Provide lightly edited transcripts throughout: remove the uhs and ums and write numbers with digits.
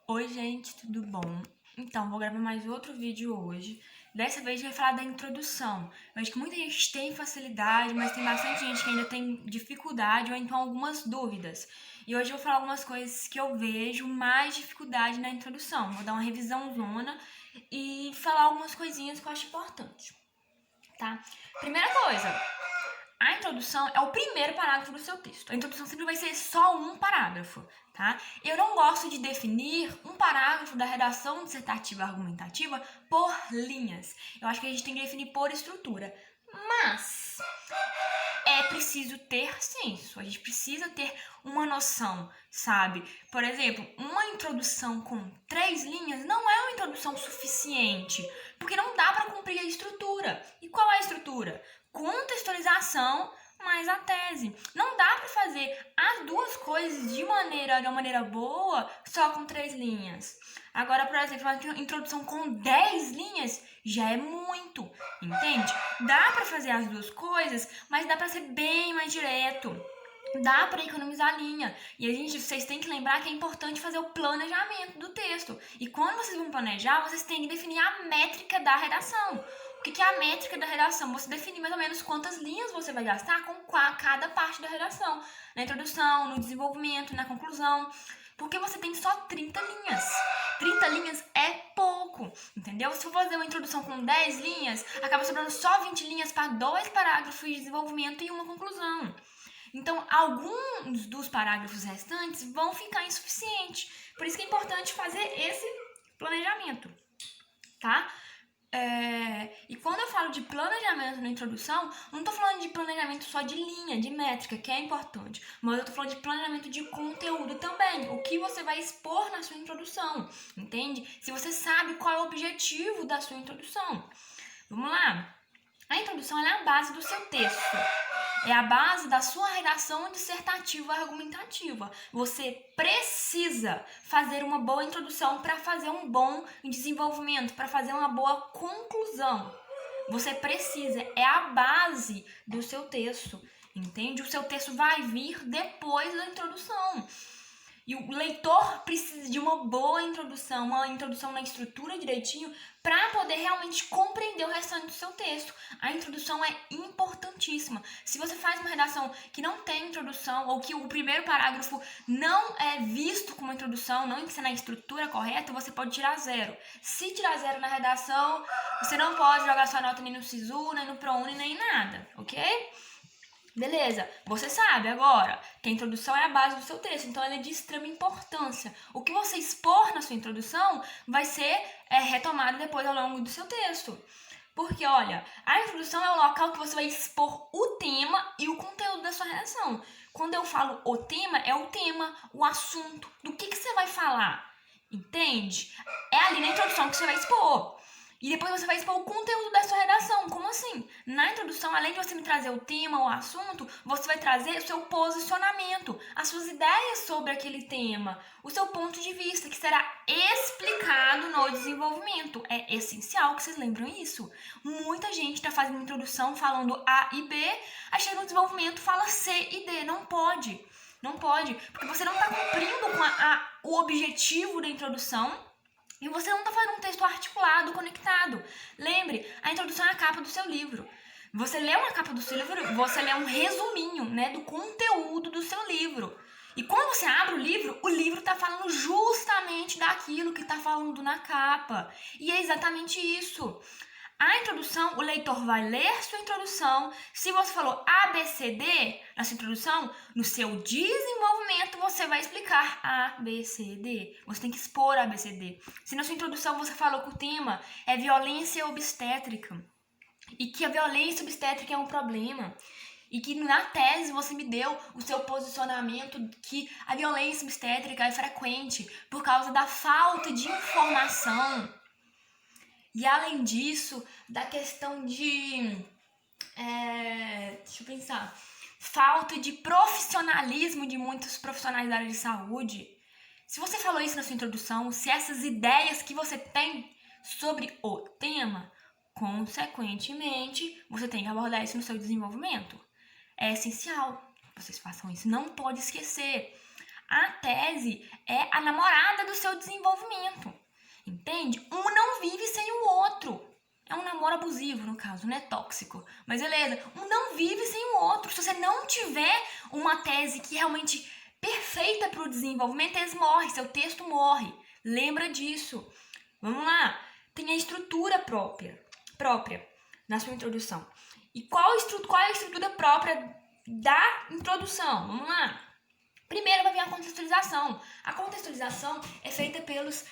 Oi, gente, tudo bom? Então, vou gravar mais outro vídeo hoje. Dessa vez eu vou falar da introdução. Eu acho que muita gente tem facilidade, mas tem bastante gente que ainda tem dificuldade ou então algumas dúvidas. E hoje eu vou falar algumas coisas que eu vejo mais dificuldade na introdução. Vou dar uma revisãozona e falar algumas coisinhas que eu acho importante, tá? Primeira coisa, a introdução é o primeiro parágrafo do seu texto. A introdução sempre vai ser só um parágrafo, tá? Eu não gosto de definir um parágrafo da redação dissertativa argumentativa por linhas. Eu acho que a gente tem que definir por estrutura. Mas é preciso ter senso, a gente precisa ter uma noção, sabe? Por exemplo, uma introdução com 3 linhas não é uma introdução suficiente, porque não dá para cumprir a estrutura. E qual é a estrutura? Contextualização mais a tese. Não dá para fazer as duas coisas de uma maneira boa só com 3 linhas. Agora, por exemplo, uma introdução com 10 linhas já é muito, entende? Dá para fazer as duas coisas, mas dá para ser bem mais direto. Dá para economizar linha. E vocês têm que lembrar que é importante fazer o planejamento do texto. E quando vocês vão planejar, vocês têm que definir a métrica da redação. O que é a métrica da redação? Você definir mais ou menos quantas linhas você vai gastar com cada parte da redação. Na introdução, no desenvolvimento, na conclusão. Porque você tem só 30 linhas. 30 linhas é pouco, entendeu? Se for fazer uma introdução com 10 linhas, acaba sobrando só 20 linhas para 2 parágrafos de desenvolvimento e uma conclusão. Então, alguns dos parágrafos restantes vão ficar insuficientes. Por isso que é importante fazer esse planejamento, tá? E quando eu falo de planejamento na introdução, não estou falando de planejamento só de linha, de métrica, que é importante, mas eu estou falando de planejamento de conteúdo também, o que você vai expor na sua introdução, entende? Se você sabe qual é o objetivo da sua introdução. Vamos lá? A introdução é a base do seu texto. É a base da sua redação dissertativa argumentativa. Você precisa fazer uma boa introdução para fazer um bom desenvolvimento, para fazer uma boa conclusão. Você precisa, é a base do seu texto, entende? O seu texto vai vir depois da introdução. E o leitor precisa de uma boa introdução, uma introdução na estrutura direitinho, para poder realmente compreender o restante do seu texto. A introdução é importantíssima. Se você faz uma redação que não tem introdução, ou que o primeiro parágrafo não é visto como introdução, não ensina a estrutura correta, você pode tirar 0. Se tirar 0 na redação, você não pode jogar sua nota nem no SISU, nem no ProUni, nem nada, ok? Beleza, você sabe agora que a introdução é a base do seu texto, então ela é de extrema importância. O que você expor na sua introdução vai ser retomado depois ao longo do seu texto. Porque, olha, a introdução é o local que você vai expor o tema e o conteúdo da sua redação. Quando eu falo o tema, é o tema, o assunto, do que você vai falar, entende? É ali na introdução que você vai expor. E depois você vai expor o conteúdo da sua redação. Como assim? Na introdução, além de você me trazer o tema, o assunto, você vai trazer o seu posicionamento, as suas ideias sobre aquele tema, o seu ponto de vista, que será explicado no desenvolvimento. É essencial que vocês lembrem isso. Muita gente está fazendo introdução falando A e B, aí chega no desenvolvimento fala C e D. Não pode. Não pode, porque você não está cumprindo com o objetivo da introdução. E você não está fazendo um texto articulado, conectado. Lembre, a introdução é a capa do seu livro. Você lê uma capa do seu livro, você lê um resuminho, né, do conteúdo do seu livro. E quando você abre o livro está falando justamente daquilo que está falando na capa. E é exatamente isso. A introdução, o leitor vai ler sua introdução. Se você falou A, B, C, D na sua introdução, no seu desenvolvimento você vai explicar A, B, C, D. Você tem que expor A, B, C, D. Se na sua introdução você falou que o tema é violência obstétrica e que a violência obstétrica é um problema, e que na tese você me deu o seu posicionamento que a violência obstétrica é frequente por causa da falta de informação. E além disso, da questão de, deixa eu pensar, falta de profissionalismo de muitos profissionais da área de saúde. Se você falou isso na sua introdução, se essas ideias que você tem sobre o tema, consequentemente, você tem que abordar isso no seu desenvolvimento. É essencial que vocês façam isso, não pode esquecer. A tese é a namorada do seu desenvolvimento, entende? Um não vive sem o outro. É um namoro abusivo, no caso, né? Tóxico. Mas beleza, um não vive sem o outro. Se você não tiver uma tese que realmente perfeita para o desenvolvimento, eles morrem, seu texto morre. Lembra disso. Vamos lá. Tem a estrutura própria na sua introdução. E qual é a estrutura própria da introdução? Vamos lá. Primeiro vai vir a contextualização. A contextualização é feita pelos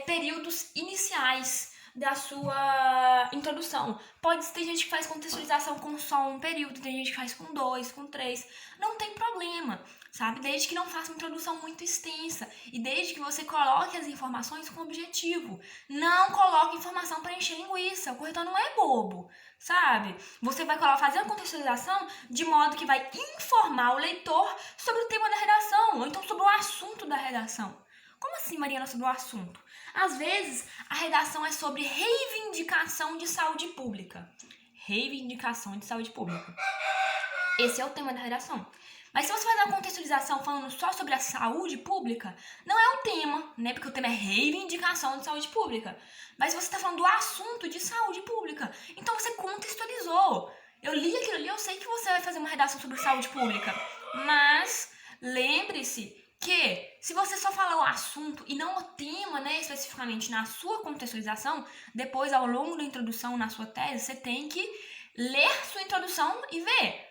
períodos iniciais da sua introdução. Pode ter gente que faz contextualização com só um período, tem gente que faz com 2, com 3. Não tem problema, sabe? Desde que não faça uma introdução muito extensa e desde que você coloque as informações com objetivo. Não coloque informação para encher linguiça. O corretor não é bobo, sabe? Você vai fazer a contextualização de modo que vai informar o leitor sobre o tema da redação, ou então sobre o assunto da redação. Como assim, Mariana, sobre o assunto? Às vezes, a redação é sobre reivindicação de saúde pública. Reivindicação de saúde pública. Esse é o tema da redação. Mas se você fazer uma contextualização falando só sobre a saúde pública, não é o tema, né? Porque o tema é reivindicação de saúde pública. Mas você está falando do assunto de saúde pública. Então você contextualizou. Eu li aquilo ali, eu sei que você vai fazer uma redação sobre saúde pública. Mas lembre-se que se você só falar o assunto e não o tema, né, especificamente na sua contextualização, depois ao longo da introdução na sua tese, você tem que ler sua introdução e ver.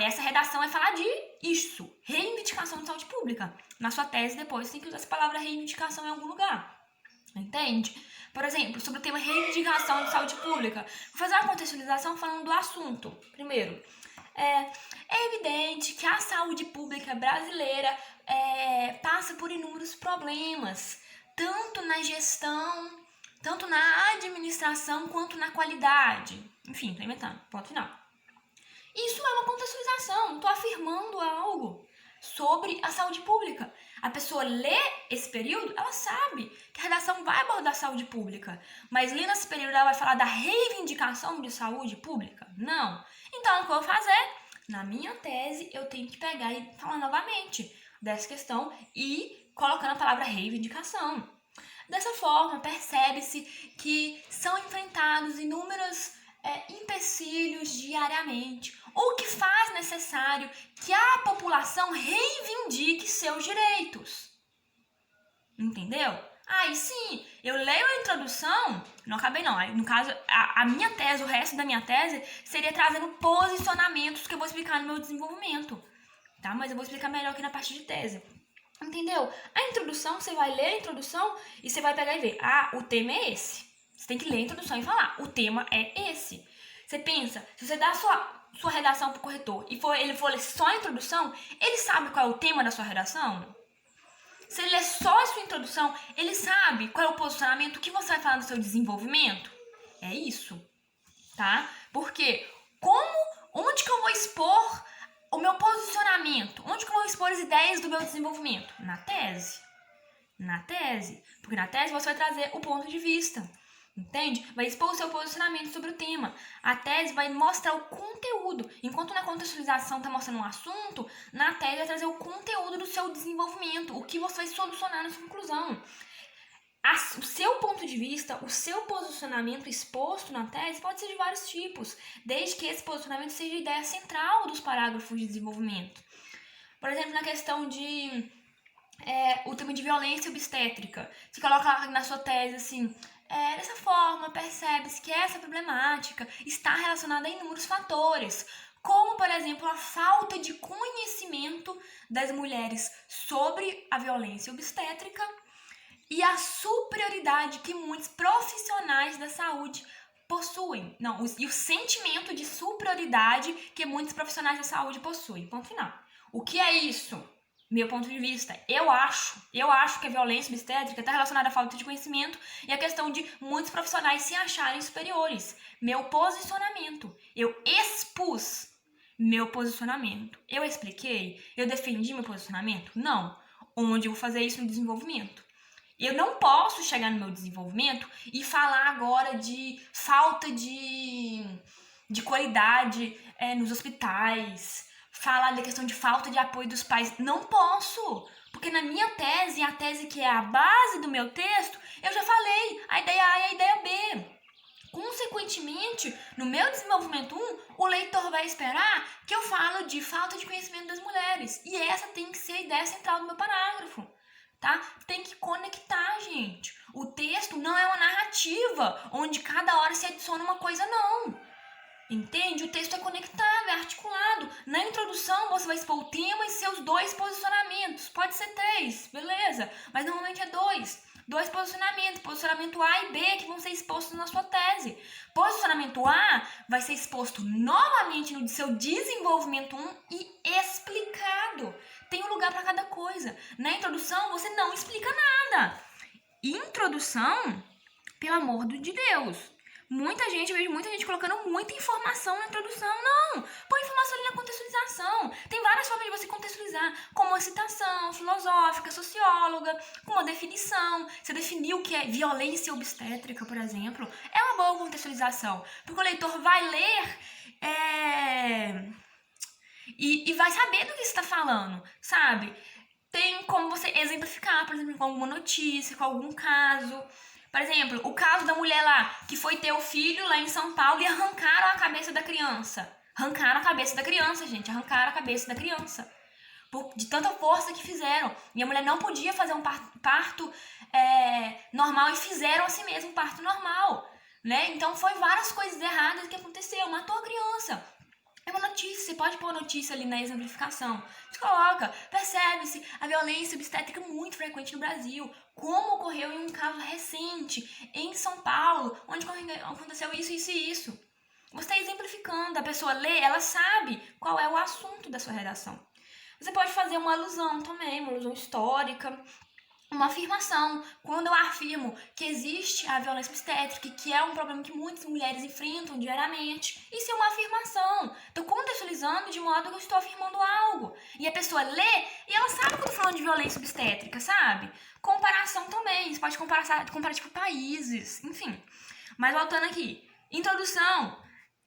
Essa redação vai falar de isso, reivindicação de saúde pública. Na sua tese depois você tem que usar essa palavra reivindicação em algum lugar. Entende? Por exemplo, sobre o tema reivindicação de saúde pública, vou fazer uma contextualização falando do assunto. Primeiro, é evidente que a saúde pública brasileira passa por inúmeros problemas, tanto na gestão, tanto na administração, quanto na qualidade. Enfim, tô inventando, ponto final. Isso é uma contextualização, estou afirmando algo sobre a saúde pública. A pessoa lê esse período, ela sabe que a redação vai abordar saúde pública, mas lendo esse período ela vai falar da reivindicação de saúde pública? Não. Então, o que eu vou fazer? Na minha tese, eu tenho que pegar e falar novamente dessa questão e colocando a palavra reivindicação. Dessa forma, percebe-se que são enfrentados inúmeros empecilhos diariamente, o que faz necessário que a população reivindique seus direitos. Entendeu? Aí sim, eu leio a introdução, não acabei não, no caso, a minha tese, o resto da minha tese, seria trazendo posicionamentos que eu vou explicar no meu desenvolvimento, tá? Mas eu vou explicar melhor aqui na parte de tese. Entendeu? A introdução, você vai ler a introdução e você vai pegar e ver, o tema é esse. Você tem que ler a introdução e falar, o tema é esse. Você pensa, se você dá sua redação pro corretor e ele for ler só a introdução, ele sabe qual é o tema da sua redação? Se ele ler só a sua introdução, ele sabe qual é o posicionamento, o que você vai falar do seu desenvolvimento? É isso, tá? Porque onde que eu vou expor o meu posicionamento? Onde que eu vou expor as ideias do meu desenvolvimento? Na tese. Na tese. Porque na tese você vai trazer o ponto de vista. Entende? Vai expor o seu posicionamento sobre o tema. A tese vai mostrar o conteúdo. Enquanto na contextualização está mostrando um assunto, na tese vai trazer o conteúdo do seu desenvolvimento. O que você vai solucionar na sua conclusão. O seu ponto de vista, o seu posicionamento exposto na tese pode ser de vários tipos, desde que esse posicionamento seja a ideia central dos parágrafos de desenvolvimento. Por exemplo, na questão de o tema de violência obstétrica. Você coloca na sua tese assim, dessa forma, percebe-se que essa problemática está relacionada a inúmeros fatores, como, por exemplo, a falta de conhecimento das mulheres sobre a violência obstétrica e a superioridade que muitos profissionais da saúde possuem. E o sentimento de superioridade que muitos profissionais da saúde possuem. Ponto final. O que é isso? Meu ponto de vista, eu acho que a violência obstétrica está relacionada à falta de conhecimento e à questão de muitos profissionais se acharem superiores. Meu posicionamento, eu expus meu posicionamento. Eu expliquei? Eu defendi meu posicionamento? Não. Onde eu vou fazer isso no desenvolvimento? Eu não posso chegar no meu desenvolvimento e falar agora de falta de qualidade nos hospitais, falar da questão de falta de apoio dos pais. Não posso, Porque na minha tese, a tese que é a base do meu texto, eu já falei a ideia A e a ideia B. Consequentemente, no meu desenvolvimento 1, o leitor vai esperar que eu falo de falta de conhecimento das mulheres. E essa tem que ser a ideia central do meu parágrafo, tá? Tem que conectar, gente. O texto não é uma narrativa onde cada hora se adiciona uma coisa, não. Entende? O texto é conectado, é articulado. Na introdução, você vai expor o tema e seus 2 posicionamentos. Pode ser 3, beleza? Mas normalmente é 2. 2 posicionamentos, posicionamento A e B, que vão ser expostos na sua tese. Posicionamento A vai ser exposto novamente no seu desenvolvimento 1 e explicado. Tem um lugar para cada coisa. Na introdução, você não explica nada. Introdução, pelo amor de Deus. Eu vejo muita gente colocando muita informação na introdução. Não, põe informação ali na contextualização. Tem várias formas de você contextualizar, como uma citação filosófica, socióloga, com uma definição. Você definiu o que é violência obstétrica, por exemplo. É uma boa contextualização, porque o leitor vai ler e vai saber do que você está falando, sabe? Tem como você exemplificar, por exemplo, com alguma notícia, com algum caso. Por exemplo, o caso da mulher lá, que foi ter o filho lá em São Paulo e arrancaram a cabeça da criança. Arrancaram a cabeça da criança, gente. Arrancaram a cabeça da criança. De tanta força que fizeram. E a mulher não podia fazer um parto normal e fizeram assim mesmo um parto normal. Né? Então, foi várias coisas erradas que aconteceu. Matou a criança. É uma notícia, você pode pôr notícia ali na exemplificação. Você coloca, percebe-se a violência obstétrica muito frequente no Brasil, como ocorreu em um caso recente em São Paulo, onde aconteceu isso, isso e isso. Você está exemplificando, a pessoa lê, ela sabe qual é o assunto da sua redação. Você pode fazer uma alusão também, uma alusão histórica, uma afirmação. Quando eu afirmo que existe a violência obstétrica, que é um problema que muitas mulheres enfrentam diariamente, isso é uma afirmação. Estou contextualizando de modo que eu estou afirmando algo. E a pessoa lê e ela sabe que eu estou falando de violência obstétrica, sabe? Comparação também. Você pode comparar tipo países, enfim. Mas voltando aqui. Introdução.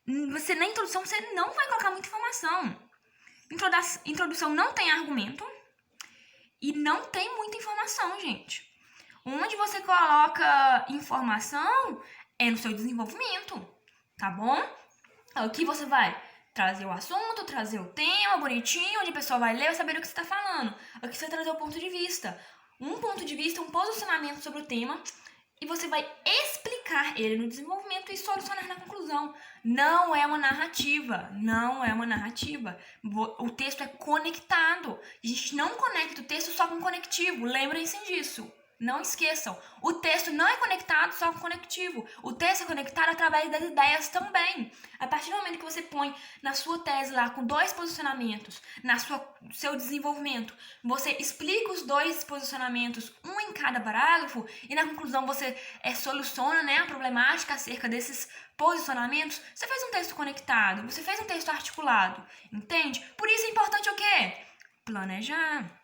Na introdução você não vai colocar muita informação. Introdução não tem argumento. E não tem muita informação, gente. Onde você coloca informação é no seu desenvolvimento, tá bom? Aqui você vai trazer o assunto, trazer o tema bonitinho, onde a pessoa vai ler e saber o que você está falando. Aqui você vai trazer o ponto de vista. Um ponto de vista, um posicionamento sobre o tema, e você vai explicar ele no desenvolvimento e solucionar na conclusão. Não é uma narrativa, não é uma narrativa. O texto é conectado. A gente não conecta o texto só com conectivo, lembrem-se disso. Não esqueçam, o texto não é conectado só com conectivo. O texto é conectado através das ideias também. A partir do momento que você põe na sua tese lá com 2 posicionamentos, seu desenvolvimento, você explica os 2 posicionamentos, um em cada parágrafo, e na conclusão você soluciona, né, a problemática acerca desses posicionamentos. Você fez um texto conectado, você fez um texto articulado, entende? Por isso é importante o quê? Planejar.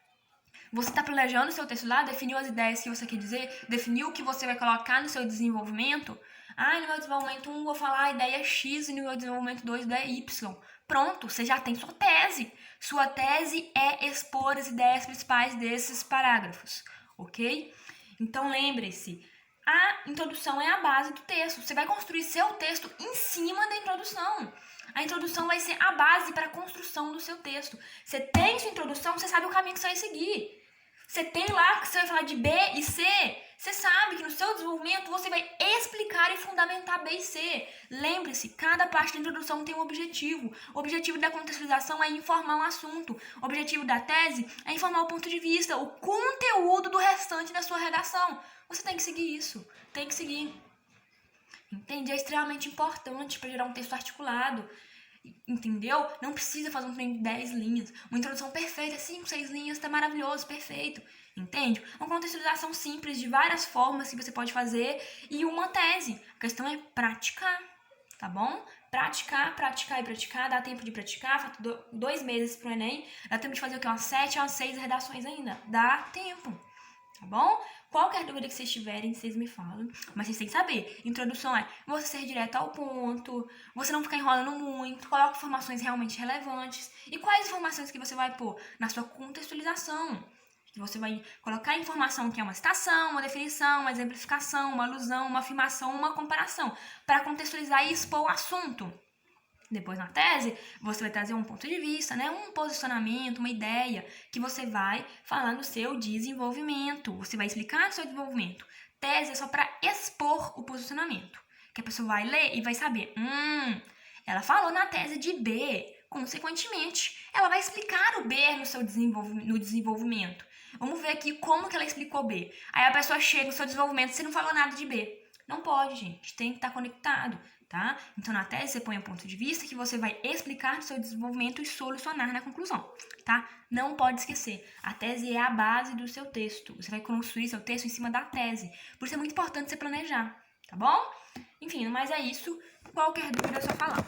Você está planejando o seu texto lá, definiu as ideias que você quer dizer, definiu o que você vai colocar no seu desenvolvimento. No meu desenvolvimento 1 vou falar a ideia X e no meu desenvolvimento 2 ideia Y. Pronto, você já tem sua tese. Sua tese é expor as ideias principais desses parágrafos, ok? Então lembre-se, a introdução é a base do texto. Você vai construir seu texto em cima da introdução. A introdução vai ser a base para a construção do seu texto. Você tem sua introdução, você sabe o caminho que você vai seguir. Você tem lá que você vai falar de B e C. Você sabe que no seu desenvolvimento você vai explicar e fundamentar B e C. Lembre-se, cada parte da introdução tem um objetivo. O objetivo da contextualização é informar um assunto. O objetivo da tese é informar o ponto de vista, o conteúdo do restante da sua redação. Você tem que seguir isso. Tem que seguir. Entende? É extremamente importante para gerar um texto articulado. Entendeu? Não precisa fazer um treino de 10 linhas. Uma introdução perfeita, 5, 6 linhas, tá maravilhoso, perfeito. Entende? Uma contextualização simples de várias formas que você pode fazer e uma tese. A questão é praticar, tá bom? Praticar, praticar e praticar. Dá tempo de praticar, falta 2 meses pro Enem. Dá tempo de fazer o quê? Umas 7, umas 6 redações ainda. Dá tempo, tá bom? Qualquer dúvida que vocês tiverem, vocês me falam. Mas vocês têm que saber. Introdução é você ser direto ao ponto, você não ficar enrolando muito, coloca informações realmente relevantes. E quais informações que você vai pôr? Na sua contextualização. que você vai colocar a informação que é uma citação, uma definição, uma exemplificação, uma alusão, uma afirmação, uma comparação, para contextualizar e expor o assunto. Depois, na tese, você vai trazer um ponto de vista, né? Um posicionamento, uma ideia, que você vai falar no seu desenvolvimento. Você vai explicar no seu desenvolvimento. Tese é só para expor o posicionamento. Que a pessoa vai ler e vai saber, ela falou na tese de B. Consequentemente, ela vai explicar o B no seu desenvolvimento. Vamos ver aqui como que ela explicou B. Aí a pessoa chega no seu desenvolvimento e você não falou nada de B. Não pode, gente. Tem que estar conectado, tá? Então, na tese, você põe um ponto de vista que você vai explicar no seu desenvolvimento e solucionar na conclusão, tá? Não pode esquecer. A tese é a base do seu texto. Você vai construir seu texto em cima da tese. Por isso é muito importante você planejar, tá bom? Enfim, mas é isso. Qualquer dúvida é só falar.